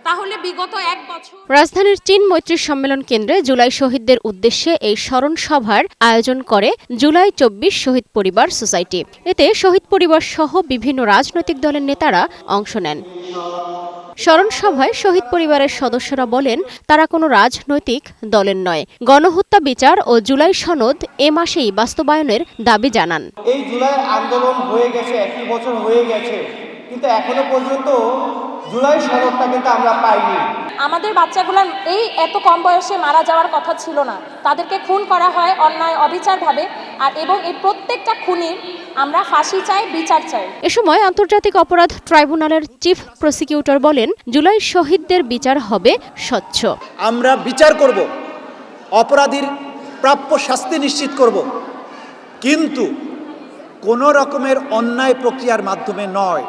তাহলে বিগত এক বছর রাজধানীর চীন মৈত্রী সম্মেলন কেন্দ্রে জুলাই শহীদদের উদ্দেশ্যে এই স্মরণ সভার আয়োজন করে জুলাই ২৪ শহীদ পরিবার সোসাইটি। এতে শহীদ পরিবার সহ বিভিন্ন রাজনৈতিক দলের নেতারা অংশ নেন। স্মরণ সভায় শহীদ পরিবারের সদস্যরা বলেন, তারা কোনো রাজনৈতিক দলের নয়, গণহত্যা বিচার ও জুলাই সনদ এ মাসেই বাস্তবায়নের দাবি জানান। এই জুলাই আন্দোলন হয়ে গেছে, 1 বছর হয়ে গেছে, কিন্তু এখনো পর্যন্ত জুলাই সনদটা কিন্তু আমরা পাইনি। আমাদের বাচ্চাগুলো এই এত কম বয়সে মারা যাওয়ার কথা ছিল না, তাদেরকে খুন করা হয় অন্যায় অবিচারভাবে, এবং এই প্রত্যেকটা খুনির আমরা ফাঁসি চাই, বিচার চাই। এ সময় আন্তর্জাতিক অপরাধ ট্রাইব্যুনালের চিফ প্রসিকিউটর বলেন, জুলাই শহীদদের বিচার হবে স্বচ্ছ। আমরা বিচার করব, অপরাধীর প্রাপ্য শাস্তি নিশ্চিত করব, কিন্তু কোনো রকমের অন্যায় প্রক্রিয়ার মাধ্যমে নয়।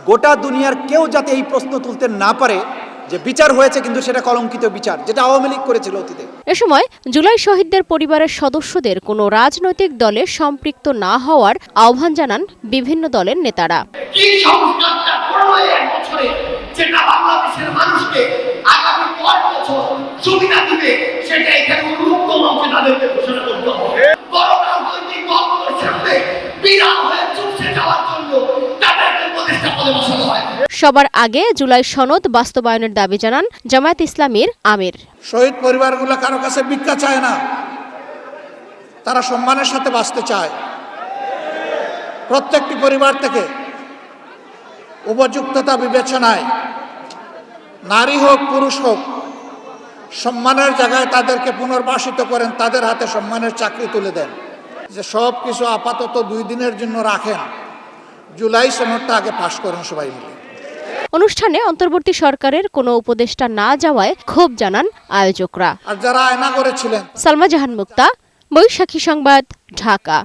গোটা দুনিয়ার কেউ যাতে এই প্রশ্ন তুলতে না পারে যে বিচার হয়েছে কিন্তু সেটা কলঙ্কিত বিচার, যেটা আওয়ামী লীগ করেছিল অতীতে। এ সময় জুলাই শহীদদের পরিবারের সদস্যদের কোনো রাজনৈতিক দলে সম্পৃক্ত না হওয়ার আহ্বান জানান বিভিন্ন দলের নেতারা। কি সংস্কারটা করলো এক বছরে, যেটা বাংলাদেশের মানুষকে আগামী 10 বছর সুবিধা দিবে, সেটা এখানে উন্মুক্ত মঞ্চে তাদেরকে ঘোষণা করতে হবে। বড় রাজনৈতিক দলগুলোর সাথে বিরাম হয়ে চুপসে যাওয়ার জন্য তাদেরকে উপদেষ্টা পদে বসানো হয়। সবার আগে জুলাই সনদ বাস্তবায়নের দাবি জানান জামায়াত ইসলামীর আমির। শহীদ পরিবারগুলো কারো কাছে ভিক্ষা চায় না, তারা সম্মানের সাথে বাঁচতে চায়। প্রত্যেকটি পরিবার থেকে উপযুক্ততা বিবেচনায় নারী হোক পুরুষ হোক সম্মানের জায়গায় তাদেরকে পুনর্বাসিত করেন, তাদের হাতে সম্মানের চাকরি তুলে দেন। যে সব কিছু আপাতত 2 দিনের জন্য রাখেন, জুলাই সনদটা আগে পাশ করেন সবাই মিলে। অনুষ্ঠানে অন্তর্বর্তী সরকারের কোনো উপদেষ্টা না যাওয়ায় ক্ষোভ জানান আয়োজকরা। আর যারা আয়না করেছিলেন। সালমা জাহান মুক্তা, বৈশাখী সংবাদ, ঢাকা।